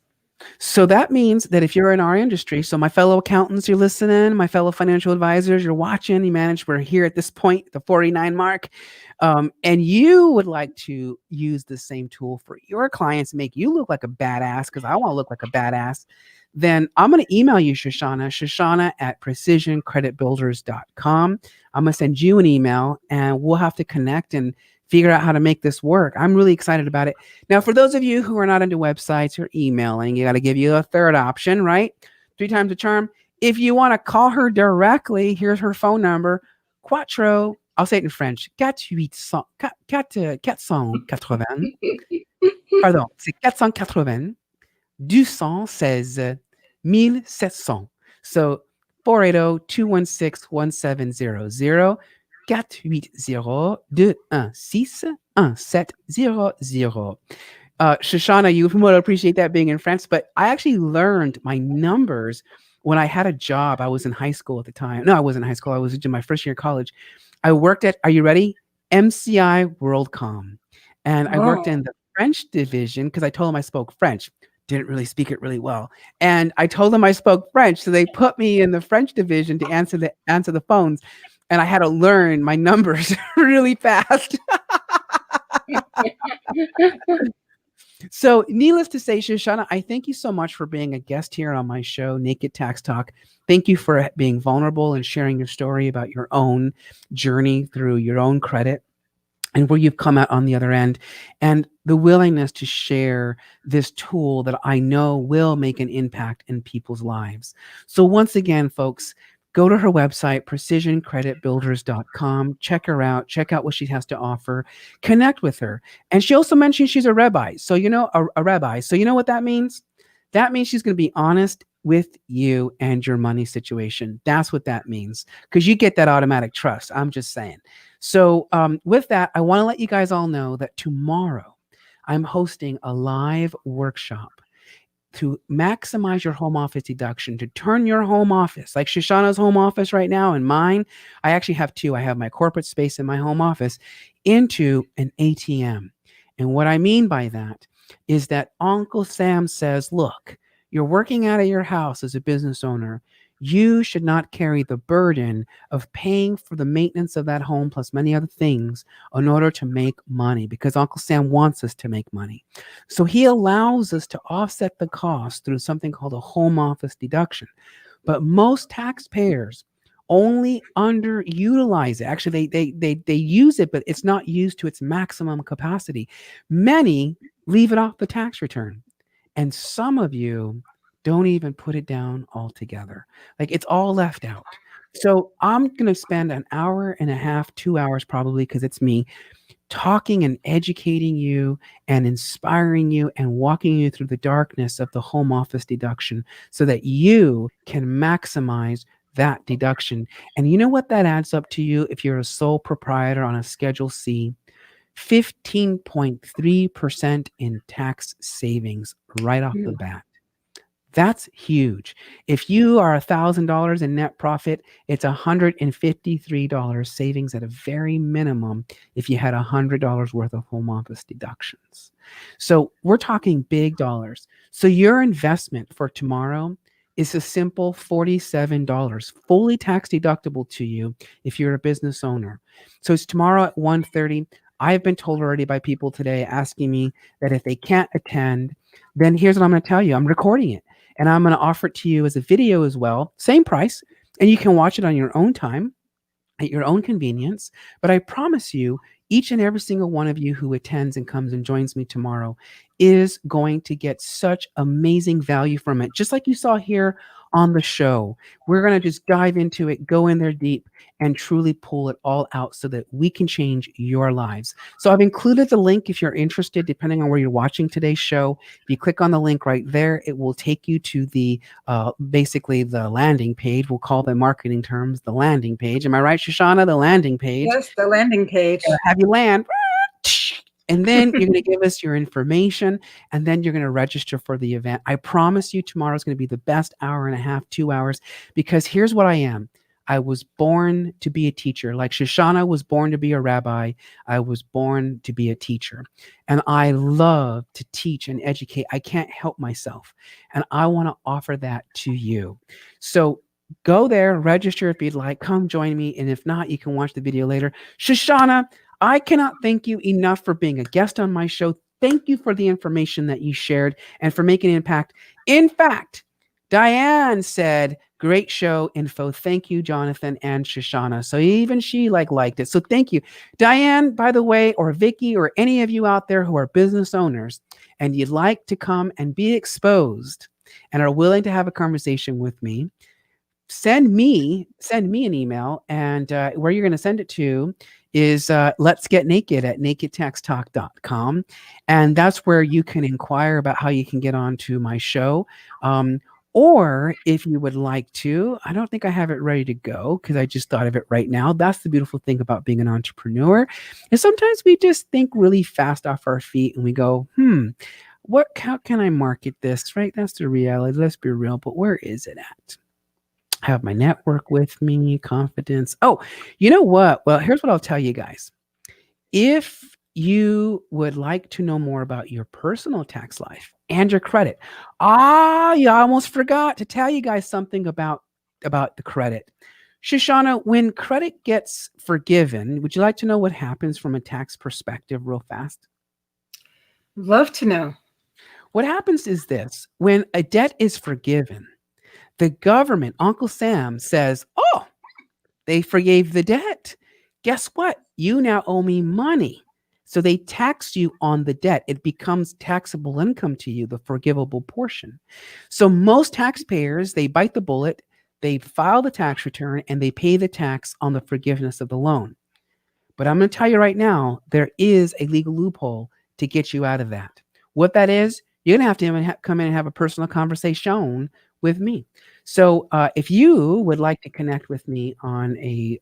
So that means that if you're in our industry, so my fellow accountants, you're listening, my fellow financial advisors, you're watching, you manage, we're here at this point, the 49 mark, and you would like to use the same tool for your clients, make you look like a badass, because I want to look like a badass, then I'm going to email you, Shoshana at precisioncreditbuilders.com. I'm going to send you an email, and we'll have to connect and figure out how to make this work. I'm really excited about it. Now, for those of you who are not into websites or emailing, you got to give you a third option, right? Three times the charm. If you want to call her directly, here's her phone number. Quattro, I'll say it in French. 480, pardon, c'est 480 216 1700. So 480-216-1700, 480-216-1700. Shoshana, you would appreciate that being in France, but I actually learned my numbers when I had a job. I was in high school at the time. No, I wasn't in high school. I was in my first year of college. I worked at, are you ready? MCI WorldCom. And I worked in Oh, the French division because I told them I spoke French. Didn't really speak it really well. And I told them I spoke French. So they put me in the French division to answer the phones. And I had to learn my numbers really fast. So, needless to say, Shoshana, I thank you so much for being a guest here on my show, Naked Tax Talk. Thank you for being vulnerable and sharing your story about your own journey through your own credit and where you've come out on the other end, and the willingness to share this tool that I know will make an impact in people's lives. So, once again, folks, go to her website, precisioncreditbuilders.com. Check her out. Check out what she has to offer. Connect with her. And she also mentioned she's a rabbi. So, a rabbi. So, you know what that means? That means she's going to be honest with you and your money situation. That's what that means, because you get that automatic trust. I'm just saying. So, with that, I want to let you guys all know that tomorrow I'm hosting a live workshop to maximize your home office deduction, to turn your home office, like Shoshana's home office right now and mine. I actually have two. I have my corporate space in my home office into an ATM. And what I mean by that is that Uncle Sam says, look, you're working out of your house as a business owner. You should not carry the burden of paying for the maintenance of that home plus many other things in order to make money, because Uncle Sam wants us to make money. So he allows us to offset the cost through something called a home office deduction. But most taxpayers only underutilize it. Actually, they use it, but it's not used to its maximum capacity. Many leave it off the tax return. And some of you don't even put it down altogether. Like, it's all left out. So I'm going to spend an hour and a half, 2 hours probably, because it's me, talking and educating you and inspiring you and walking you through the darkness of the home office deduction so that you can maximize that deduction. And you know what that adds up to you if you're a sole proprietor on a Schedule C? 15.3% in tax savings right off the mm, bat. That's huge. If you are $1,000 in net profit, it's $153 savings at a very minimum if you had $100 worth of home office deductions. So we're talking big dollars. So your investment for tomorrow is a simple $47, fully tax deductible to you if you're a business owner. So it's tomorrow at 1:30. I've been told already by people today asking me that if they can't attend, then here's what I'm going to tell you. I'm recording it and I'm going to offer it to you as a video as well. Same price. And you can watch it on your own time at your own convenience. But I promise you, each and every single one of you who attends and comes and joins me tomorrow is going to get such amazing value from it. Just like you saw here on the show, we're going to just dive into it, go in there deep, and truly pull it all out so that we can change your lives. So I've included the link if you're interested, depending on where you're watching today's show. If you click on the link right there, it will take you to the basically the landing page. We'll call the marketing terms the landing page. Am I right, Shoshana? The landing page. yes, the landing page. Have you land. And then you're going to give us your information, and then you're going to register for the event. I promise you tomorrow is going to be the best hour and a half, 2 hours, because here's what I am. I was born to be a teacher. Like Shoshana was born to be a rabbi, I was born to be a teacher. And I love to teach and educate. I can't help myself. And I want to offer that to you. So go there, register if you'd like, come join me. And if not, you can watch the video later. Shoshana, I cannot thank you enough for being a guest on my show. Thank you for the information that you shared and for making an impact. In fact, Diane said, "Great show info. Thank you, Jonathan and Shoshana." So even she liked it. So thank you, Diane. By the way, or Vicky, or any of you out there who are business owners and you'd like to come and be exposed and are willing to have a conversation with me, send me an email, and where you're going to send it to is let's get naked at nakedtaxtalk.com, and that's where you can inquire about how you can get onto my show. Or if you would like to, I don't think I have it ready to go because I just thought of it right now. That's the beautiful thing about being an entrepreneur, is sometimes we just think really fast off our feet and we go, how can I market this? Right, that's the reality. Let's be real, but where is it at? Have my network with me, confidence. Oh, you know what? Well, here's what I'll tell you guys. If you would like to know more about your personal tax life and your credit, you almost forgot to tell you guys something about the credit. Shoshana, when credit gets forgiven, would you like to know what happens from a tax perspective real fast? Love to know. What happens is this: when a debt is forgiven, the government, Uncle Sam, says, "Oh, they forgave the debt. Guess what? You now owe me money." So they tax you on the debt. It becomes taxable income to you, the forgivable portion. So most taxpayers, they bite the bullet, they file the tax return, and they pay the tax on the forgiveness of the loan. But I'm going to tell you right now, there is a legal loophole to get you out of that. What that is, you're going to have to even come in and have a personal conversation with me. So if you would like to connect with me on a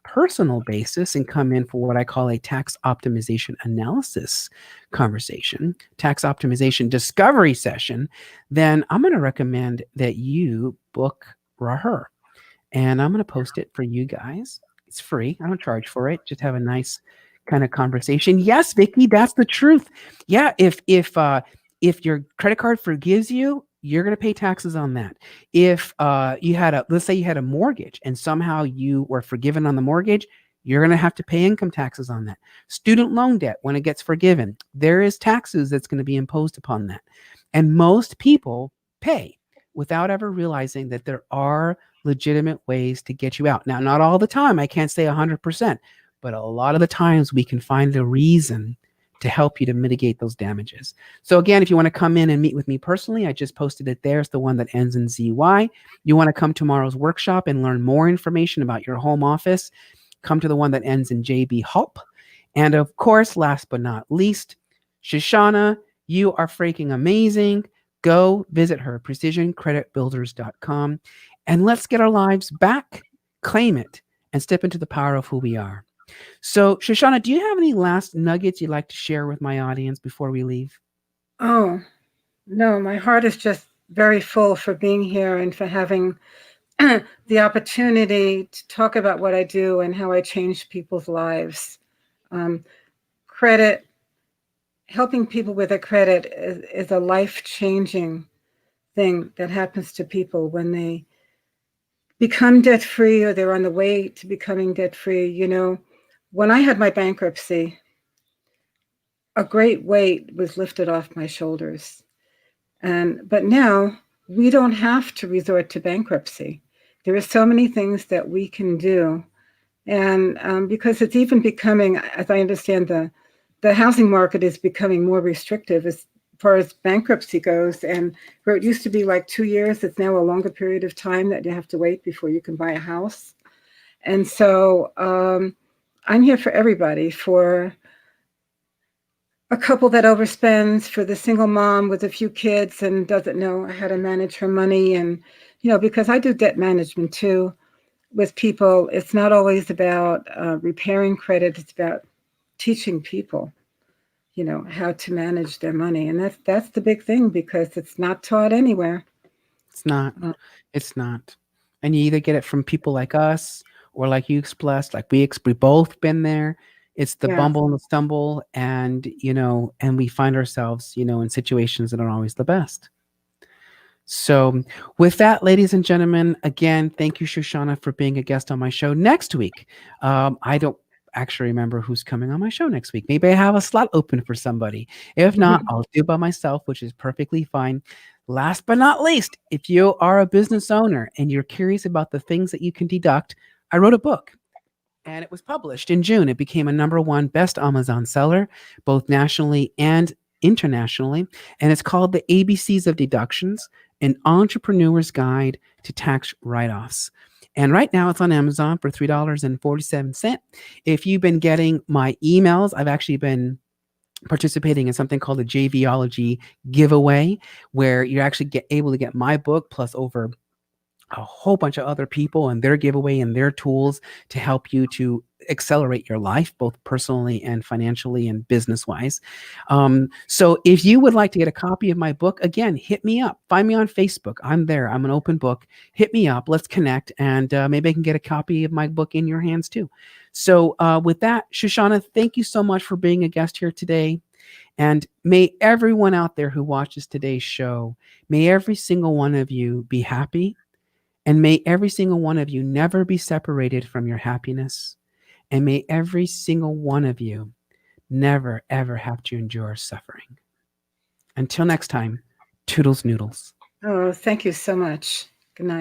personal basis and come in for what I call a tax optimization analysis conversation, tax optimization discovery session, then I'm going to recommend that you book Raher. And I'm going to post it for you guys. It's free. I don't charge for it. Just have a nice kind of conversation. Yes, Vicky, that's the truth. Yeah, if your credit card forgives you, you're going to pay taxes on that. If let's say you had a mortgage and somehow you were forgiven on the mortgage, you're going to have to pay income taxes on that. Student loan debt, when it gets forgiven, there is taxes that's going to be imposed upon that. And most people pay without ever realizing that there are legitimate ways to get you out. Now, not all the time, I can't say 100%, but a lot of the times we can find a reason to help you to mitigate those damages. So again, if you want to come in and meet with me personally, I just posted it there. It's the one that ends in ZY. You want to come tomorrow's workshop and learn more information about your home office, come to the one that ends in JB Hulp. And of course, last but not least, Shoshana, you are freaking amazing. Go visit her, precisioncreditbuilders.com, and let's get our lives back, claim it, and step into the power of who we are. So, Shoshana, do you have any last nuggets you'd like to share with my audience before we leave? Oh, no, my heart is just very full for being here and for having the opportunity to talk about what I do and how I change people's lives. Credit, helping people with their credit is a life-changing thing that happens to people when they become debt-free or they're on the way to becoming debt-free. You know, when I had my bankruptcy, a great weight was lifted off my shoulders. But now we don't have to resort to bankruptcy. There are so many things that we can do. And because it's even becoming, as I understand, the housing market is becoming more restrictive as far as bankruptcy goes. And where it used to be like 2 years, it's now a longer period of time that you have to wait before you can buy a house. And so I'm here for everybody, for a couple that overspends, for the single mom with a few kids and doesn't know how to manage her money. And, you know, because I do debt management too with people, it's not always about repairing credit. It's about teaching people, you know, how to manage their money. And that's the big thing, because it's not taught anywhere. It's not. It's not. And you either get it from people like us or like you expressed, like we both been there. It's the Yeah. bumble and the stumble, and and we find ourselves, in situations that aren't always the best. So, with that, ladies and gentlemen, again, thank you, Shoshana, for being a guest on my show. Next week, I don't actually remember who's coming on my show next week. Maybe I have a slot open for somebody. If not, I'll do it by myself, which is perfectly fine. Last but not least, if you are a business owner and you're curious about the things that you can deduct, I wrote a book and it was published in June. It became a number one best Amazon seller, both nationally and internationally. And it's called The ABCs of Deductions, an entrepreneur's guide to tax write offs. And right now it's on Amazon for $3.47. If you've been getting my emails, I've actually been participating in something called a JVology giveaway, where you're actually able to get my book plus over a whole bunch of other people and their giveaway and their tools to help you to accelerate your life, both personally and financially and business wise. So if you would like to get a copy of my book, again, hit me up. Find me on Facebook. I'm there. I'm an open book. Hit me up. Let's connect. And maybe I can get a copy of my book in your hands too. So with that, Shoshana, thank you so much for being a guest here today. And may everyone out there who watches today's show, may every single one of you be happy. And may every single one of you never be separated from your happiness. And may every single one of you never, ever have to endure suffering. Until next time, toodles noodles. Oh, thank you so much.